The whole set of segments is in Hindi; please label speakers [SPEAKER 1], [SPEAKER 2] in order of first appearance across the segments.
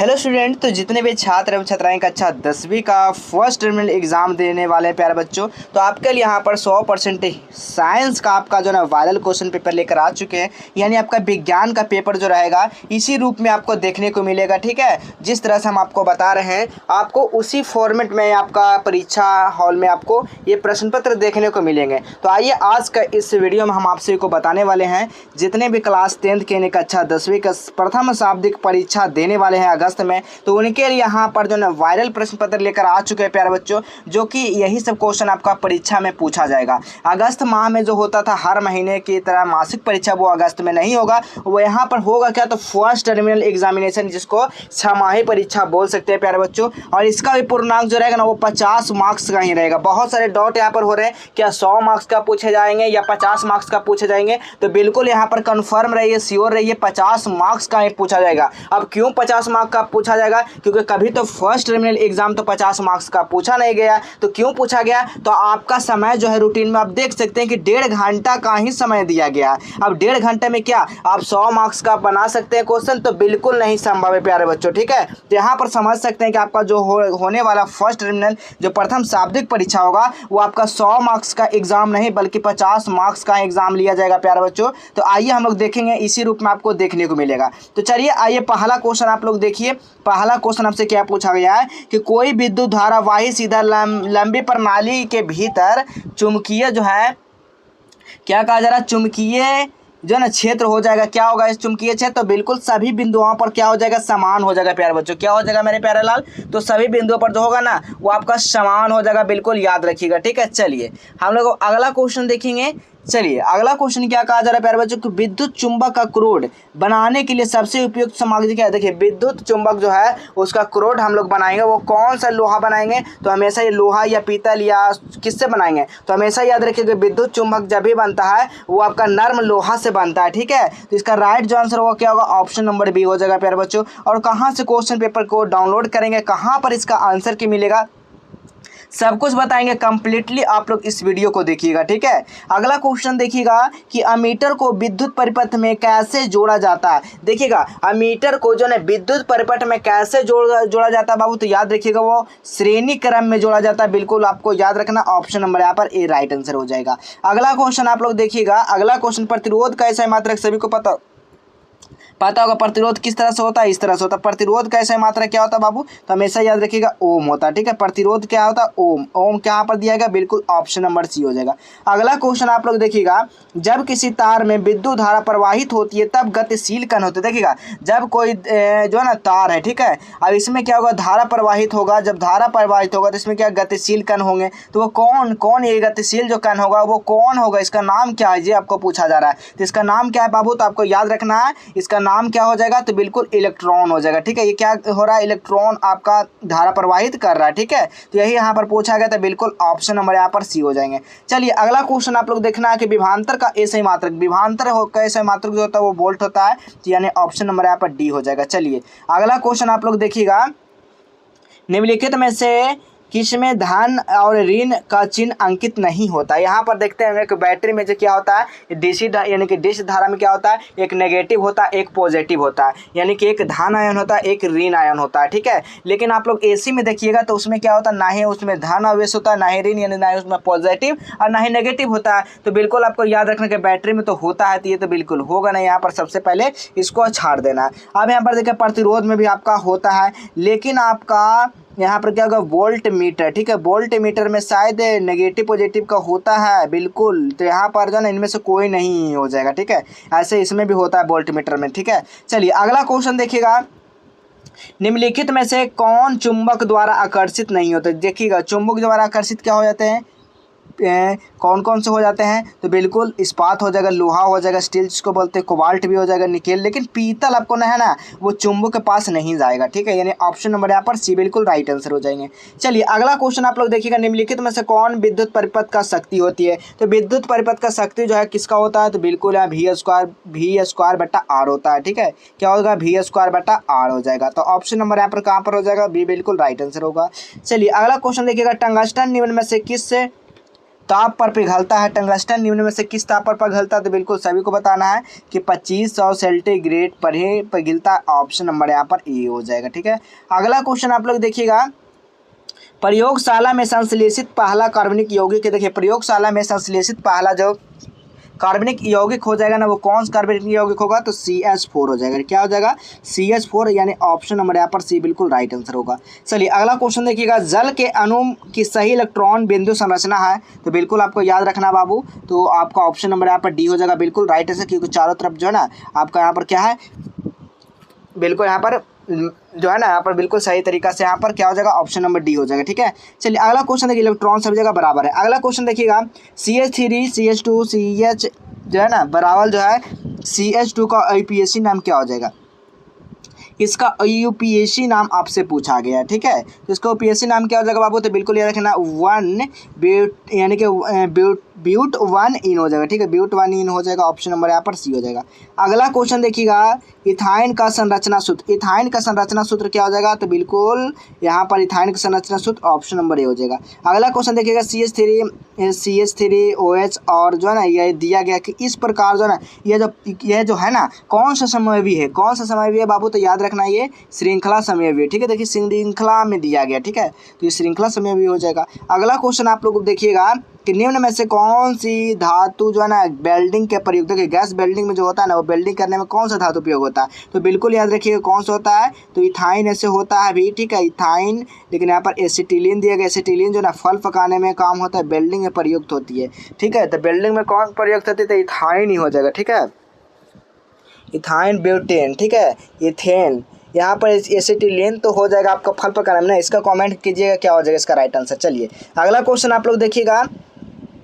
[SPEAKER 1] हेलो स्टूडेंट, तो जितने भी छात्र एवं छात्राएं कक्षा 10वीं का फर्स्ट टर्मिनल एग्जाम देने वाले हैं प्यारे बच्चों, तो आपके लिए यहाँ पर 100% साइंस का आपका जो ना वायरल क्वेश्चन पेपर लेकर आ चुके हैं। यानी आपका विज्ञान का पेपर जो रहेगा इसी रूप में आपको देखने को मिलेगा। ठीक है, जिस तरह से हम आपको बता रहे हैं आपको उसी फॉर्मेट में आपका परीक्षा हॉल में आपको ये प्रश्न पत्र देखने को मिलेंगे। तो आइए आज का इस वीडियो में हम आपसे को बताने वाले हैं जितने भी क्लास 10th के कक्षा 10वीं का प्रथम शाब्दिक परीक्षा देने वाले हैं अगस्त में, तो उनके लिए यहाँ पर जो है वायरल प्रश्न पत्र लेकर आ चुके हैं प्यारे बच्चों, जो कि यही सब क्वेश्चन आपका परीक्षा में पूछा जाएगा। अगस्त माह में जो होता था हर महीने की तरह मासिक परीक्षा, वो अगस्त में नहीं होगा, वो यहाँ पर होगा क्या, तो फर्स्ट टर्मिनल एग्जामिनेशन, जिसको छमाही परीक्षा बोल सकते हैं प्यारे बच्चों। और इसका भी पूर्णांक जो रहेगा ना वो 50 मार्क्स का ही रहेगा। बहुत सारे डाउट यहाँ पर हो रहे हैं, क्या 100 मार्क्स का पूछे जाएंगे या 50 मार्क्स का पूछे जाएंगे, तो बिल्कुल यहाँ पर कन्फर्म रहिए, श्योर रहिए, 50 मार्क्स का ही पूछा जाएगा। अब क्यों 50 मार्क्स का पूछा जाएगा, क्योंकि कभी तो फर्स्ट टर्मिनल एग्जाम तो 50 मार्क्स का पूछा नहीं गया, तो क्यों पूछा गया, तो आपका समय जो है रूटीन में आप देख सकते हैं कि 1.5 घंटा का ही समय दिया गया। अब 1.5 घंटे में क्या आप 100 मार्क्स का बना सकते हैं क्वेश्चन, तो बिल्कुल नहीं संभव है प्यारे बच्चों। ठीक है, तो यहाँ पर समझ सकते हैं कि आपका जो होने वाला फर्स्ट टर्मिनल जो प्रथम शाब्दिक परीक्षा होगा वो आपका 100 मार्क्स का एग्जाम नहीं बल्कि 50 मार्क्स का एग्जाम लिया जाएगा प्यारे बच्चों। तो आइए हम लोग देखेंगे, इसी रूप में आपको देखने को मिलेगा। तो चलिए आइए पहला क्वेश्चन आप लोग देखिए। पहला क्वेश्चन आपसे क्या पूछा गया है कि कोई विद्युत धारावाही सीधा लंबी प्रणाली के भीतर चुंबकीय जो है क्या कहा जा रहा है, चुंबकीय जो है ना क्षेत्र हो जाएगा। क्या होगा इस चुंबकीय क्षेत्र, तो बिल्कुल सभी बिंदुओं पर क्या हो जाएगा, समान हो जाएगा प्यारे बच्चों। क्या हो जाएगा मेरे प्यारे लाल, तो सभी बिंदुओं पर जो होगा ना वो आपका समान हो जाएगा, बिल्कुल याद रखिएगा। ठीक है, चलिए हम लोग अगला क्वेश्चन देखेंगे। चलिए अगला क्वेश्चन क्या कहा जा रहा है प्यारे बच्चों कि विद्युत चुंबक का क्रोड बनाने के लिए सबसे उपयुक्त सामग्री क्या है। देखिए विद्युत चुंबक जो है उसका क्रोड हम लोग बनाएंगे, वो कौन सा लोहा बनाएंगे, तो हमेशा ये लोहा या पीतल या किससे बनाएंगे, तो हमेशा याद रखिए कि विद्युत चुंबक जब भी बनता है वो आपका नर्म लोहा से बनता है। ठीक है, तो इसका राइट जो आंसर होगा क्या होगा, ऑप्शन नंबर बी हो जाएगा प्यारे बच्चों। और कहाँ से क्वेश्चन पेपर को डाउनलोड करेंगे, कहाँ पर इसका आंसर की मिलेगा, सब कुछ बताएंगे कंप्लीटली, आप लोग इस वीडियो को देखिएगा। ठीक है, अगला क्वेश्चन देखिएगा कि अमीटर को विद्युत परिपथ में कैसे जोड़ा जाता है। देखिएगा अमीटर को जो है विद्युत परिपथ में कैसे जोड़ा जाता है बाबू, तो याद रखिएगा वो श्रेणी क्रम में जोड़ा जाता है। बिल्कुल आपको याद रखना, ऑप्शन नंबर यहाँ पर ए राइट आंसर हो जाएगा। अगला क्वेश्चन आप लोग देखिएगा। अगला क्वेश्चन प्रतिरोध का ऐसा मात्रक सभी को पता होगा प्रतिरोध किस तरह से होता है, इस तरह से होता है। प्रतिरोध का ऐसा मात्रा क्या होता है बाबू, तो हमेशा याद रखिएगा ओम होता है। ठीक है, प्रतिरोध क्या होता है, ओम। ओम क्या पर दिया गया, बिल्कुल ऑप्शन नंबर सी हो जाएगा। अगला क्वेश्चन आप लोग देखिएगा, जब किसी तार में विद्युत धारा प्रवाहित होती है तब गतिशील कण होते हैं। देखिएगा जब कोई जो है ना तार है, ठीक है, अब इसमें क्या होगा, धारा प्रवाहित होगा। जब धारा प्रवाहित होगा तो इसमें क्या गतिशील कण होंगे, तो वो कौन कौन ये गतिशील जो कण होगा वो कौन होगा, इसका नाम क्या है, ये आपको पूछा जा रहा है। तो इसका नाम क्या है बाबू, तो आपको याद रखना है इसका नाम क्या हो जाएगा, तो बिल्कुल इलेक्ट्रॉन हो जाएगा। ठीक है, ये क्या हो रहा है, इलेक्ट्रॉन आपका धारा प्रवाहित कर रहा है। ठीक है, तो यही यहाँ पर पूछा गया, तो बिल्कुल ऑप्शन नंबर यहाँ पर सी हो जाएंगे। चलिए अगला क्वेश्चन आप लोग देखना है कि विभवांतर का ऐसे मात्रक, विभवांतर का ऐसे मात्रक जो होता है वो वोल्ट होता है, तो यानी ऑप्शन नंबर यहाँ पर डी हो जाएगा। चलिए अगला क्वेश्चन आप लोग देखिएगा, निम्नलिखित में से किसमें धन और ऋण का चिन्ह अंकित नहीं होता। यहाँ पर देखते हैं कि बैटरी में जो क्या होता है, डीसी यानी कि डिश धारा में क्या होता है, एक नेगेटिव होता है एक पॉजिटिव होता है, यानी कि एक धन आयन होता है एक ऋण आयन होता है। ठीक है, लेकिन आप लोग एसी में देखिएगा तो उसमें क्या होता है, ना ही उसमें धन आवेश होता है, ना ही ऋण, यानी ना ही उसमें पॉजिटिव और ना ही नेगेटिव होता है। तो बिल्कुल आपको याद रखना कि बैटरी में तो होता है, तो ये तो बिल्कुल होगा नहीं, यहाँ पर सबसे पहले इसको छाड़ देना है। अब यहाँ पर देखिए प्रतिरोध में भी आपका होता है, लेकिन आपका यहाँ पर क्या होगा, वोल्ट मीटर। ठीक है, वोल्ट मीटर में शायद नेगेटिव पॉजिटिव का होता है बिल्कुल, तो यहाँ पर जो है ना इनमें से कोई नहीं हो जाएगा। ठीक है, ऐसे इसमें भी होता है वोल्ट मीटर में। ठीक है, चलिए अगला क्वेश्चन देखिएगा, निम्नलिखित में से कौन चुंबक द्वारा आकर्षित नहीं होते। देखिएगा चुंबक द्वारा आकर्षित क्या हो जाते हैं, कौन कौन से हो जाते हैं, तो बिल्कुल इस्पात हो जाएगा, लोहा हो जाएगा, स्टील जिसको बोलते हैं, कोबाल्ट भी हो जाएगा, निकेल, लेकिन पीतल आपको ना है ना वो चुंबक के पास नहीं जाएगा। ठीक है, यानी ऑप्शन नंबर यहाँ पर सी बिल्कुल राइट आंसर हो जाएंगे। चलिए अगला क्वेश्चन आप लोग देखिएगा, निम्नलिखित में से कौन विद्युत परिपथ का शक्ति होती है। तो विद्युत परिपथ का शक्ति जो है किसका होता है, तो बिल्कुल यहाँ वी स्क्वायर बटा आर होता है। ठीक है, क्या होगा, वी स्क्वायर बटा आर हो जाएगा। तो ऑप्शन नंबर यहाँ पर कहाँ पर हो जाएगा, बी बिल्कुल राइट आंसर होगा। चलिए अगला क्वेश्चन देखिएगा, टंगस्टन निम्न में से किस ताप पर पिघलता है टंगस्टन निम्न में से किस ताप पर पिघलता है? तो बिल्कुल सभी को बताना है कि 2500 सेंटीग्रेड पर ही पिघलता। ऑप्शन नंबर यहाँ पर ए हो जाएगा। ठीक है, अगला क्वेश्चन आप लोग देखिएगा, प्रयोगशाला में संश्लेषित पहला कार्बनिक यौगिक। देखिए प्रयोगशाला में संश्लेषित पहला जो कार्बनिक यौगिक हो जाएगा ना, वो कौन सा कार्बनिक यौगिक होगा? तो CH4 हो जाएगा। क्या हो जाएगा? CH4, यानी ऑप्शन नंबर यहाँ पर सी बिल्कुल राइट आंसर होगा। चलिए अगला क्वेश्चन देखिएगा, जल के अणु की सही इलेक्ट्रॉन बिंदु संरचना है। तो बिल्कुल आपको याद रखना बाबू, तो आपका ऑप्शन नंबर यहाँ पर डी हो जाएगा बिल्कुल राइट आंसर, क्योंकि चारों तरफ जो है ना आपका यहाँ पर क्या है, बिल्कुल यहाँ पर जो है ना यहाँ पर बिल्कुल सही तरीका से यहाँ पर क्या हो जाएगा? ऑप्शन नंबर डी हो जाएगा। ठीक है, चलिए अगला क्वेश्चन देखिए, इलेक्ट्रॉन सभी जगह बराबर है। अगला क्वेश्चन देखिएगा, CH3 CH2 CH जो है ना बराबर जो है CH2 का IUPAC नाम क्या हो जाएगा? इसका IUPAC नाम आपसे पूछा गया है। ठीक है, तो इसका IUPAC नाम क्या हो जाएगा बाबू? तो बिल्कुल याद रखना 1 ब्यूट, यानी कि ब्यूट 1 इन हो जाएगा। ठीक है, ब्यूट 1 इन हो जाएगा। ऑप्शन नंबर यहाँ पर सी हो जाएगा। अगला क्वेश्चन देखिएगा, इथाइन का संरचना सूत्र। इथाइन का संरचना सूत्र क्या हो जाएगा? तो बिल्कुल यहाँ पर इथाइन का संरचना सूत्र ऑप्शन नंबर ए हो जाएगा। अगला क्वेश्चन देखिएगा, CH3OH और जो है ना ये दिया गया कि इस प्रकार जो है ना ये जो है ना कौन सा समयवी है? कौन सा समयवी है बाबू? तो याद रखना ये श्रृंखला समयवी है। ठीक है, देखिए श्रृंखला में दिया गया। ठीक है, तो ये श्रृंखला समयवी हो जाएगा। अगला क्वेश्चन आप लोग देखिएगा कि निम्न में से कौन सी धातु जो है ना वेल्डिंग के प्रयोग, देखिए गैस वेल्डिंग में जो होता है ना वो वेल्डिंग करने में कौन सा धातु उपयोग होता है? तो बिल्कुल याद रखिएगा कौन सा होता है? तो इथाइन ऐसे होता है भी। ठीक है, इथाइन, लेकिन यहाँ पर एसिटिलीन दिया गया। एसिटिलीन जो ना फल पकाने में काम होता है, वेल्डिंग में प्रयुक्त होती है। ठीक है, तो वेल्डिंग में कौन प्रयुक्त होती है? तो इथाइन ही हो जाएगा। ठीक है, इथाइन ब्यूटेन। ठीक है, इथेन, यहाँ पर एसिटिलीन तो हो जाएगा आपका फल पकाने में ना। इसका कमेंट कीजिएगा क्या हो जाएगा इसका राइट आंसर। चलिए अगला क्वेश्चन आप लोग देखिएगा,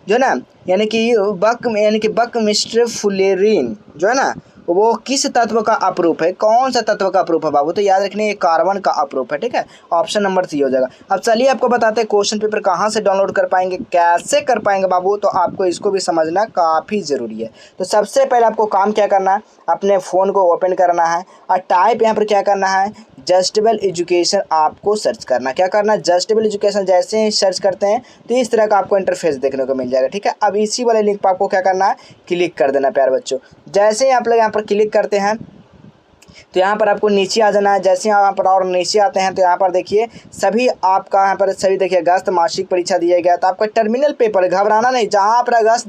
[SPEAKER 1] जो है ना यानी कि बक मिस्टर फुलेरिन जो है ना वो किस तत्व का अपरूप है? कौन सा तत्व का अपरूप है बाबू? तो याद रखने ये कार्बन का अपरूप है। ठीक है, ऑप्शन नंबर सी हो जाएगा। अब चलिए आपको बताते हैं क्वेश्चन पेपर कहाँ से डाउनलोड कर पाएंगे, कैसे कर पाएंगे बाबू? तो आपको इसको भी समझना काफ़ी ज़रूरी है। तो सबसे पहले आपको काम क्या करना है, अपने फ़ोन को ओपन करना है और टाइप यहाँ पर क्या करना है, जस्टेबल एजुकेशन आपको सर्च करना। क्या करना है? जस्टेबल एजुकेशन। जैसे ही सर्च करते हैं तो इस तरह का आपको इंटरफेस देखने को मिल जाएगा। ठीक है, अब इसी वाले लिंक पर आपको क्या करना है, क्लिक कर देना प्यारे बच्चों। जैसे ही आप लोग यहाँ पर क्लिक करते हैं तो यहाँ पर आपको नीचे आ जाना है। जैसे यहाँ पर और नीचे आते हैं तो यहाँ पर देखिए सभी आपका यहाँ पर सभी देखिए अगस्त मासिक परीक्षा दिया गया। तो आपका टर्मिनल पेपर, घबराना नहीं, जहाँ पर अगस्त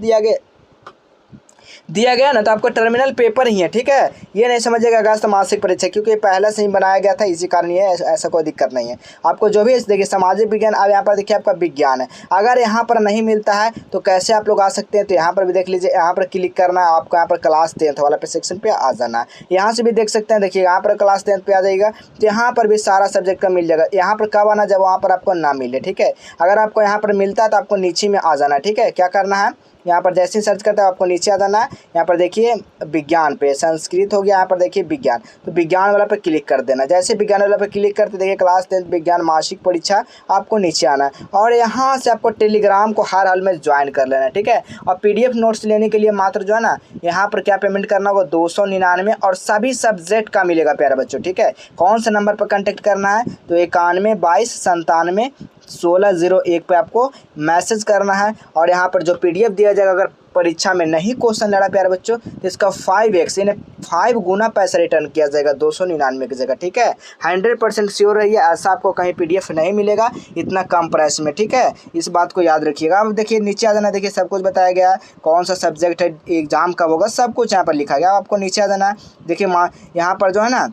[SPEAKER 1] दिया गया ना तो आपको टर्मिनल पेपर ही है। ठीक है, ये नहीं समझिएगा अगस्त मासिक परीक्षा, क्योंकि पहले से ही बनाया गया था, इसी कारण ये ऐसा कोई दिक्कत नहीं है। आपको जो भी देखिए सामाजिक विज्ञान, अब यहाँ पर देखिए आपका विज्ञान है। अगर यहाँ पर नहीं मिलता है तो कैसे आप लोग आ सकते हैं? तो यहाँ पर भी देख लीजिए, यहाँ पर क्लिक करना है आपको, यहाँ पर क्लास 10th वाला पे सेक्शन पे आ जाना है। यहाँ से भी देख सकते हैं, देखिए यहाँ पर क्लास 10th पे आ जाएगा तो यहाँ पर भी सारा सब्जेक्ट का मिल जाएगा। यहाँ पर कब आना, जब वहाँ पर आपको ना मिले। ठीक है, अगर आपको यहाँ पर मिलता है तो आपको नीचे में आ जाना है। ठीक है, क्या करना है, यहाँ पर जैसे ही सर्च करते हैं आपको नीचे आ जाना है। यहाँ पर देखिए विज्ञान पे, संस्कृत हो गया, यहाँ पर देखिए विज्ञान, तो विज्ञान वाला पे क्लिक कर देना। जैसे विज्ञान वाला पे क्लिक करते देखिए क्लास 10th विज्ञान मासिक परीक्षा, आपको नीचे आना है और यहाँ से आपको टेलीग्राम को हर हाल में ज्वाइन कर लेना है। ठीक है, और PDF नोट्स लेने के लिए मात्र जो है ना यहाँ पर क्या पेमेंट करना होगा, 299 और सभी सब्जेक्ट का मिलेगा प्यारे बच्चों। ठीक है, कौन से नंबर पर कॉन्टेक्ट करना है? तो 91 22 97 1601 पे आपको मैसेज करना है और यहाँ पर जो PDF दिया जाएगा, अगर परीक्षा में नहीं क्वेश्चन लड़ा प्यारे बच्चों तो इसका 5x यानी 5 गुना पैसा रिटर्न किया जाएगा 299 की जगह। ठीक है, 100% श्योर रहिए, ऐसा आपको कहीं PDF नहीं मिलेगा इतना कम प्राइस में। ठीक है, इस बात को याद रखिएगा। अब देखिए नीचे आ जाना, देखिए सब कुछ बताया गया, कौन सा सब्जेक्ट है, एग्जाम कब होगा, सब कुछ यहाँ पर लिखा गया। आपको नीचे आ जाना, देखिए यहाँ पर जो है ना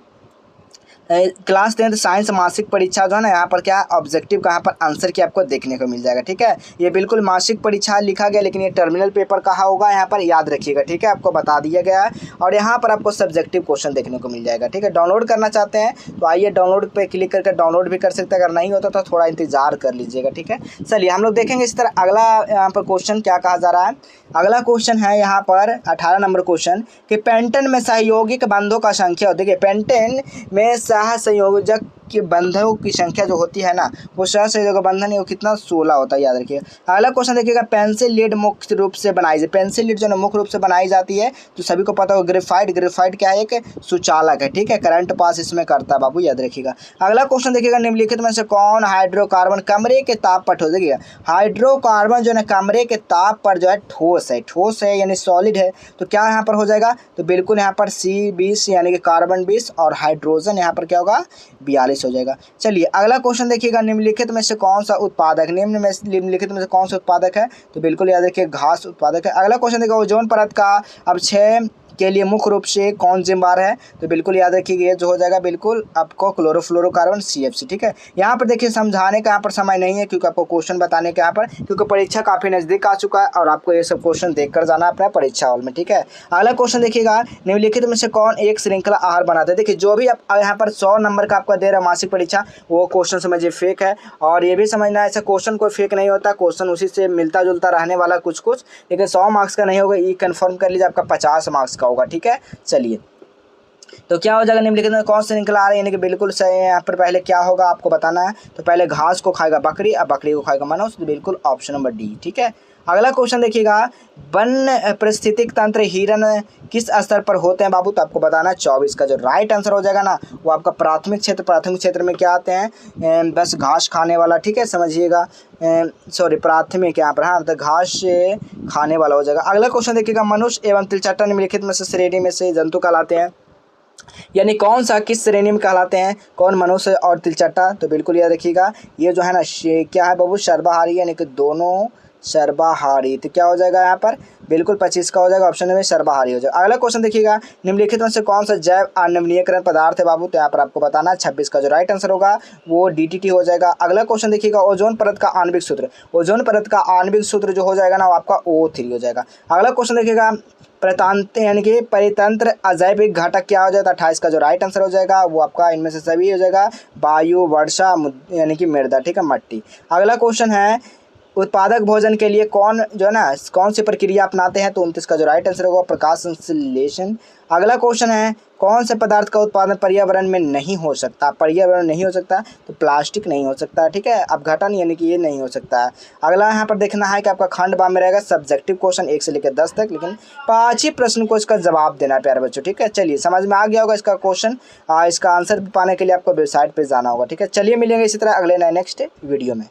[SPEAKER 1] क्लास 10th साइंस मासिक परीक्षा जो है ना यहाँ पर क्या ऑब्जेक्टिव का यहाँ पर आंसर की आपको देखने को मिल जाएगा। ठीक है, ये बिल्कुल मासिक परीक्षा लिखा गया, लेकिन ये टर्मिनल पेपर कहाँ होगा यहाँ पर याद रखिएगा। ठीक है, आपको बता दिया गया है और यहाँ पर आपको सब्जेक्टिव क्वेश्चन देखने को मिल जाएगा। ठीक है, डाउनलोड करना चाहते हैं तो आइए डाउनलोड पे क्लिक करके डाउनलोड भी कर सकते हैं, अगर नहीं होता तो थोड़ा इंतजार कर लीजिएगा। ठीक है, चलिए हम लोग देखेंगे इस तरह अगला यहाँ पर क्वेश्चन क्या कहा जा रहा है। अगला क्वेश्चन है यहाँ पर 18 नंबर क्वेश्चन कि पेंटेन में सहयोगिक बंधों का संख्या, देखिए पेंटेन में सह संयोजक के बंधनों की संख्या जो होती है ना, वो सहसंयोजक का बंधन है वो कितना 16 होता है, याद रखिएगा। अगला क्वेश्चन देखिएगा, पेंसिल लीड मुख्य रूप से बनाई जाती, पेंसिल लीड जो है मुख्य रूप से बनाई जाती है तो सभी को पता होगा ग्रेफाइट, ग्रेफाइट क्या है, एक सुचालक है, ठीक है, करंट पास इसमें करता है बाबू, याद रखिएगा। अगला क्वेश्चन देखिएगा, निम्नलिखित में से कौन हाइड्रोकार्बन कमरे के ताप पर ठोस, देखिएगा हाइड्रोकार्बन जो है कमरे के ताप पर जो है ठोस है यानी सॉलिड है, तो क्या यहाँ पर हो जाएगा, तो बिल्कुल यहाँ पर C20 यानी कि कार्बन 20 और हाइड्रोजन यहाँ पर क्या होगा 42 हो जाएगा। चलिए अगला क्वेश्चन देखिएगा, निम्नलिखित में से कौन सा उत्पादक, निम्नलिखित में से कौन सा उत्पादक है, तो बिल्कुल याद रखिए घास उत्पादक है। अगला क्वेश्चन देखिए, ओजोन परत का अपक्षय के लिए मुख्य रूप से कौन जिम्मेदार है, तो बिल्कुल याद रखिए ये जो हो जाएगा बिल्कुल आपको क्लोरोफ्लोरोकार्बन CFC, ठीक है। यहाँ पर देखिए समझाने का यहाँ पर समय नहीं है क्योंकि आपको क्वेश्चन बताने का यहाँ पर, क्योंकि परीक्षा काफ़ी नज़दीक आ चुका है और आपको ये सब क्वेश्चन देखकर जाना अपना परीक्षा हॉल में, ठीक है। अगला क्वेश्चन देखिएगा, निम्नलिखित में से कौन एक श्रृंखला आहार बनाते हैं, देखिए जो भी आप यहाँ पर 100 नंबर का आपका दे रहा है मासिक परीक्षा, वो क्वेश्चन समझिए फेक है, और ये भी समझना ऐसा क्वेश्चन कोई फेक नहीं होता, क्वेश्चन उसी से मिलता जुलता रहने वाला कुछ, लेकिन 100 मार्क्स का नहीं होगा, ये कन्फर्म कर लीजिए आपका 50 मार्क्स का होगा, ठीक है। चलिए तो क्या हो जाएगा, निम्नलिखित में कौन से श्रृंखला आ रही है, यानी कि बिल्कुल सही। यहाँ पर पहले क्या होगा आपको बताना है, तो पहले घास को खाएगा बकरी, अब बकरी को खाएगा मनुष्य, तो बिल्कुल ऑप्शन नंबर D, ठीक है। अगला क्वेश्चन देखिएगा, वन पारिस्थितिक तंत्र हिरन किस स्तर पर होते हैं बाबू, तो आपको बताना है 24 का जो राइट आंसर हो जाएगा ना वो आपका प्राथमिक क्षेत्र में क्या आते हैं, बस घास खाने वाला, ठीक है, समझिएगा, सॉरी प्राथमिक यहाँ पर, हाँ तो घास से खाने वाला हो जाएगा। अगला क्वेश्चन देखिएगा, मनुष्य एवं तिलचट्टा निम्नलिखित में से श्रेणी में से जंतु कहलाते हैं, यानी कौन सा किस श्रेणी में कहलाते हैं, कौन मनुष्य और तिलचट्टा, तो बिल्कुल याद रखिएगा ये जो है ना क्या है बाबू सर्वाहारी, यानी कि दोनों सर्वाहारी, तो क्या हो जाएगा यहाँ पर बिल्कुल 25 का हो जाएगा, ऑप्शन में सर्वाहारी हो जाएगा। अगला क्वेश्चन देखिएगा, निम्नलिखित में से कौन सा जैव अनवनीकरण पदार्थ है बाबू, तो यहाँ पर आपको बताना है 26 का जो राइट आंसर होगा वो DDT हो जाएगा। अगला क्वेश्चन देखिएगा, ओजोन परत का आणविक सूत्र, ओजोन परत का आणविक सूत्र जो हो जाएगा ना वो आपका O3 हो जाएगा। अगला क्वेश्चन देखिएगा, प्रतांत यानी कि परितंत्र अजैविक घटक क्या हो जाएगा, 28 का जो राइट आंसर हो जाएगा वो आपका इनमें से सभी हो जाएगा, वायु, वर्षा यानी कि मृदा, ठीक है, मट्टी। अगला क्वेश्चन है, उत्पादक भोजन के लिए कौन जो है ना कौन सी प्रक्रिया अपनाते हैं, तो 29 का जो राइट आंसर होगा प्रकाश संश्लेषण। अगला क्वेश्चन है, कौन से पदार्थ का उत्पादन पर्यावरण में नहीं हो सकता, पर्यावरण नहीं हो सकता, तो प्लास्टिक नहीं हो सकता, ठीक है, अपघटन यानी कि ये नहीं हो सकता है। अगला यहाँ पर देखना है कि आपका खंड बा में रहेगा सब्जेक्टिव क्वेश्चन 1 से लेकर 10 तक, लेकिन 5 ही प्रश्न को इसका जवाब देना है प्यारे बच्चों, ठीक है। चलिए समझ में आ गया होगा इसका क्वेश्चन, इसका आंसर पाने के लिए आपको वेबसाइट पर जाना होगा, ठीक है। चलिए मिलेंगे इसी तरह अगले नेक्स्ट वीडियो में।